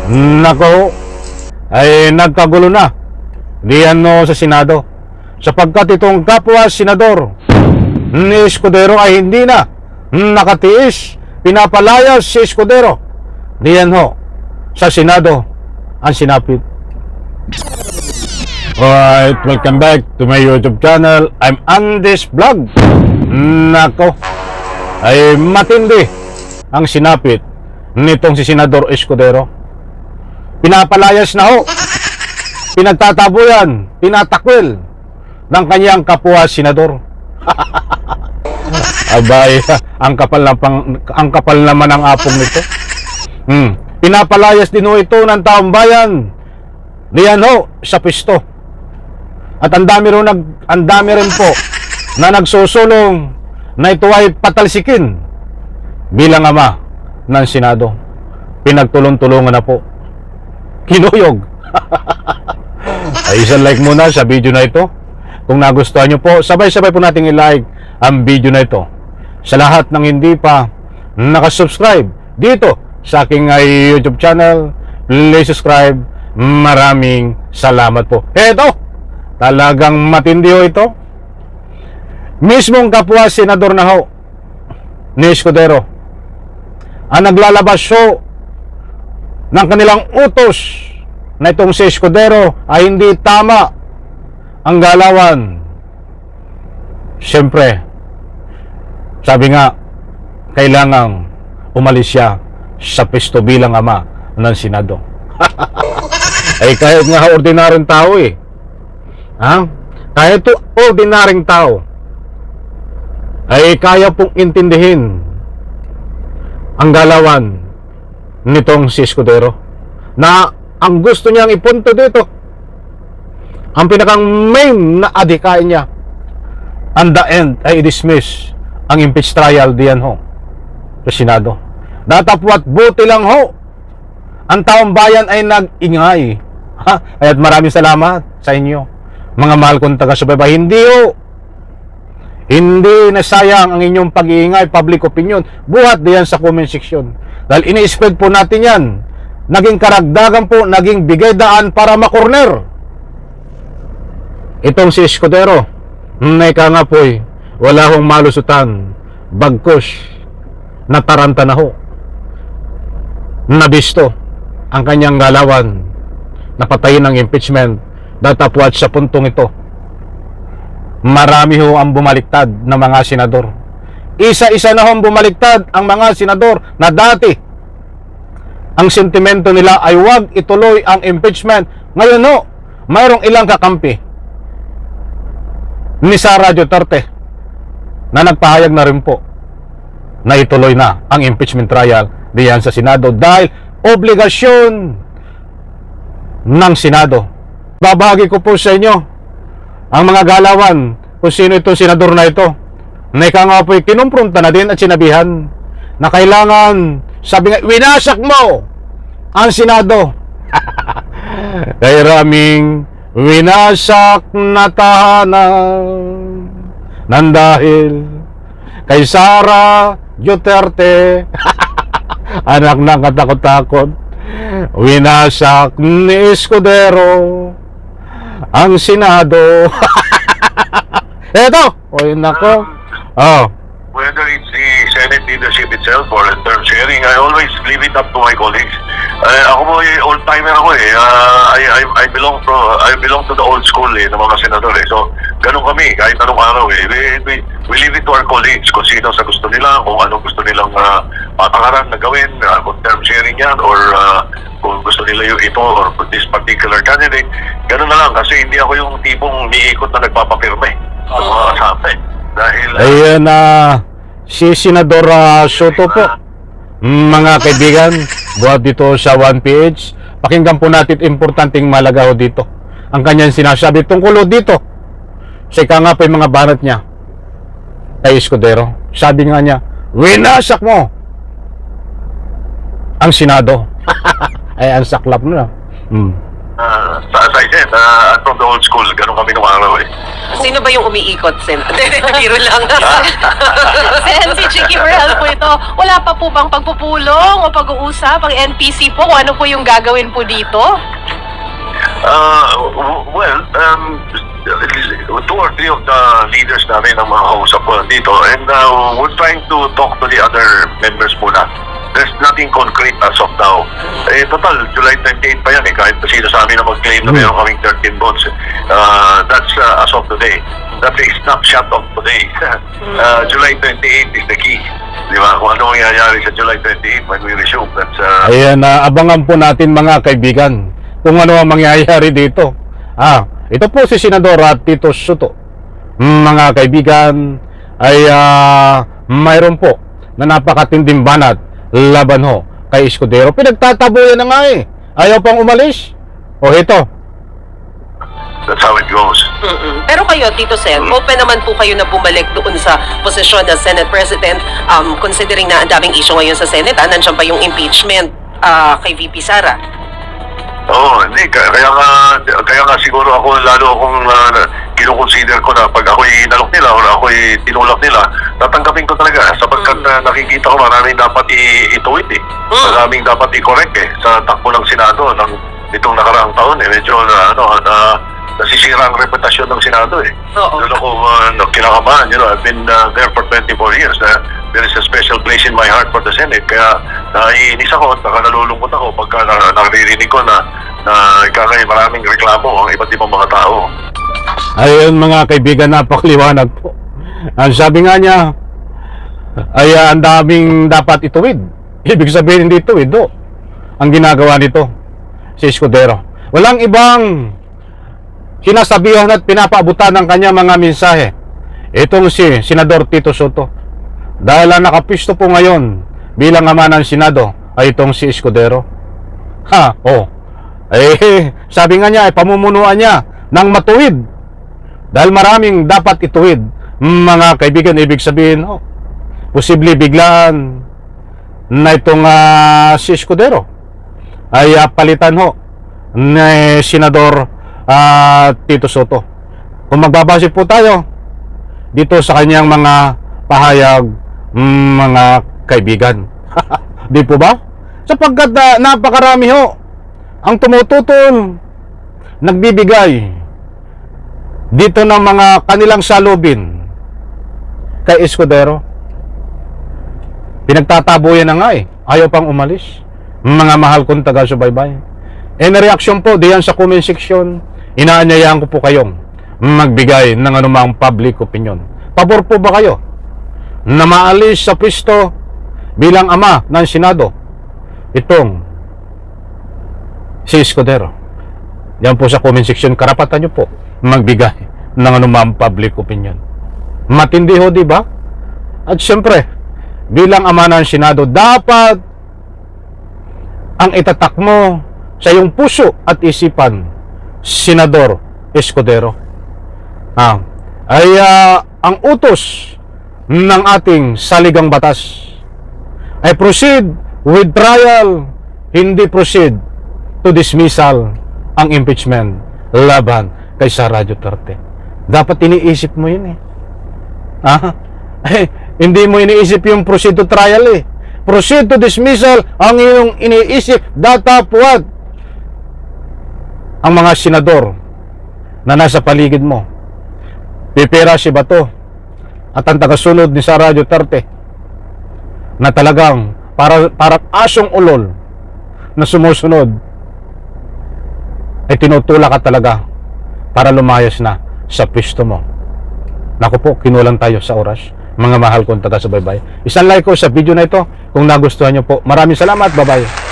Nako, ay nagkagulo na diyan sa Senado, sapagkat itong kapwa senador ni Escudero ay hindi na nakatiis, pinapalayas si Escudero diyan sa Senado ang sinapit. Alright, welcome back to my YouTube channel. I'm Andes Vlog. Nako, ay matindi ang sinapit nitong si Senador Escudero. Pinapalayas na pinagtatabuyan, pinatakwil ng kanyang kapwa senador. Abay, ang kapal naman ang apong nito. Pinapalayas din ito ng taong bayan diyan sa pisto. At ang dami rin po na nagsusulong na ito ay patalsikin bilang ama ng Senado. Pinagtulong-tulungan na po, kinuyog. Ay isang like muna sa video na ito. Kung nagustuhan nyo po, sabay-sabay po nating i-like ang video na ito. Sa lahat ng hindi pa nakasubscribe dito sa aking YouTube channel, please subscribe. Maraming salamat po. Eto, talagang matindi ito. Mismong kapwa senador na ni Escudero ang naglalabas ng kanilang utos na itong si Escudero ay hindi tama ang galawan. Siyempre, sabi nga, kailangang umalis siya sa pisto bilang ama ng Senado. Ay kahit nga ordinaryong tao kahit ordinaryong tao ay kaya pong intindihin ang galawan nitong si Escudero, na ang gusto niyang ipunto dito, ang pinakang main na adhikain niya, and the end ay i-dismiss ang impeach trial diyan sa Senado. Datapwat buti lang ang taong bayan ay nag-ingay. At maraming salamat sa inyo, mga mahal kong taga-subaybay. Hindi nasayang ang inyong pag-iingay, public opinion, buhat diyan sa comment section. Dahil ini-spread po natin yan. Naging karagdagan po, naging bigay daan para makorner itong si Escudero. Ika nga po'y wala hong malusutan, bagkus nataranta na nabisto ang kanyang galawan, napatayin ng impeachment. Datapwat sa puntong ito, marami ang bumaliktad na mga senador. Isa-isa na bumaliktad ang mga senador na dati ang sentimento nila ay wag ituloy ang impeachment. Ngayon mayroong ilang kakampi ni Sara Duterte na nagpahayag na rin po na ituloy na ang impeachment trial diyan sa Senado dahil obligasyon ng Senado. Babahagi ko po sa inyo ang mga galawan kung sino itong senador na ito, na ika nga po'y kinumpronta na din at sinabihan na kailangan, sabi nga, winasak mo ang Senado. Kay raming winasak na tahanan nang dahil kay Sara Duterte. Anak ng katakot-takot, winasak ni Escudero ang Senado. Eto, nako. Whether it's the Senate leadership itself or in term sharing, I always leave it up to my colleagues. Ako po old-timer ako I belong to the old school ng mga senador So, ganun kami, kahit anong araw we leave it to our colleagues kung sino sa gusto nila, kung anong gusto nilang patakaran na gawin, kung term sharing yan, or kung gusto nila yung ito, or this particular candidate. Ganun na lang, kasi hindi ako yung tipong niikot na nagpapapirme sa mga kasama Dahil ayan si Senador Soto po, mga kaibigan, buhat dito sa 1PH. Pakinggan po natin importanteng malaga dito ang kanyang sinasabi tungkol dito sa ika nga po yung mga banat niya kay Escudero. Sabi nga niya, winasak mo ang Senado. Ay, ang saklap na. as I said, from the old school, ganun kami nung araw eh. Sino ba yung umiikot, Sen? Biro lang. Sen, si Chicky Morel po ito. Wala pa po bang pagpupulong o pag-uusap ang NPC po kung ano po yung gagawin po dito? Well, two or three of the leaders namin ang mga kausap ko dito, and we're trying to talk to the other members muna. There's nothing concrete as of now. Total, July 28 pa yan kahit pa sino sa amin na mag-claim na meron kaming 13 votes. That's as of today. That's a snapshot of today. July 28 is the key. Di ba? Kung ano mangyayari sa July 28 when we resume, that's... Ayan, abangan po natin mga kaibigan kung ano ang mangyayari dito. Ito po si Senador Tito Soto. Mga kaibigan, ay mayroon po na napakatinding banat laban ho kay Escudero. Pinagtataboyan na nga eh. Ayaw pang umalis. O ito. That's how it goes. Pero kayo, Tito Sen, open naman po kayo na bumalik doon sa posisyon ng Senate President, considering na ang daming issue ngayon sa Senate, nandiyan pa yung impeachment kay VP Sara. Hindi. Kaya nga siguro ako, lalo akong kinukonsider ko na pag ako'y inalok nila o ako'y tinulak nila, tatanggapin ko talaga sapagkat nakikita ko maraming dapat ituwid eh. Maraming dapat i-correct eh sa takbo ng Senado itong nakaraang taon eh. Medyo nasisira ang reputasyon ng Senado eh. Doon ako kinakabahan. I've been there for 24 years. There is a special place in my heart for the Senate. Kaya naiinis ako at nalulungkot ako pagka naririnig ko na maraming reklamo ang iba't ibang mga tao. Ayun mga kaibigan, napakaliwanag po. Ang sabi nga niya, ay ang daming dapat ituwid. Ibig sabihin hindi ituwid do. Ang ginagawa nito si Escudero. Walang ibang sinasabihan at pinapaabutan ng kanya mga mensahe. Itong si Senador Tito Soto. Dahil ang nakapisto po ngayon bilang ama ng Senado ay itong si Escudero. Sabi nga niya, pamumunuan niya ng matuwid. Dahil maraming dapat ituwid. Mga kaibigan, ibig sabihin, posible biglaan na itong si Escudero ay palitan ni Senador Tito Soto. Kung magbabase po tayo dito sa kanyang mga pahayag, mga kaibigan. Di po ba? Sapagkat napakarami ang tumututol, nagbibigay dito ng mga kanilang salubin kay Escudero. Pinagtataboyan na nga eh. Ayaw pang umalis. Mga mahal kong taga-subaybay. Na-reaction po diyan sa comment section. Inaanyayahan ko po kayong magbigay ng anumang public opinion. Pabor po ba kayo na maalis sa pwesto bilang ama ng Senado itong si Escudero? Yan po sa comment section. Karapatan nyo po magbigay ng anumang public opinion. Matindi ho, di ba? At syempre, bilang ama ng Senado, dapat ang itatak mo sa iyong puso at isipan, Senador Escudero, ang utos ng ating saligang batas ay proceed with trial, hindi proceed to dismissal ang impeachment laban kay Sara Duterte. Dapat iniisip mo yun eh. Hindi mo iniisip yung proceed to trial eh. Proceed to dismissal ang iyong iniisip. Datapuat ang mga senador na nasa paligid mo. Pipera si Bato at ang tagasunod ni Sara Duterte na talagang parang asong ulol na sumusunod ay tinutulak ka talaga para lumayas na sa pwesto mo. Naku po, kinulang tayo sa oras. Mga mahal kong taga-subaybay. Isang like ko sa video na ito kung nagustuhan nyo po. Maraming salamat. Bye-bye.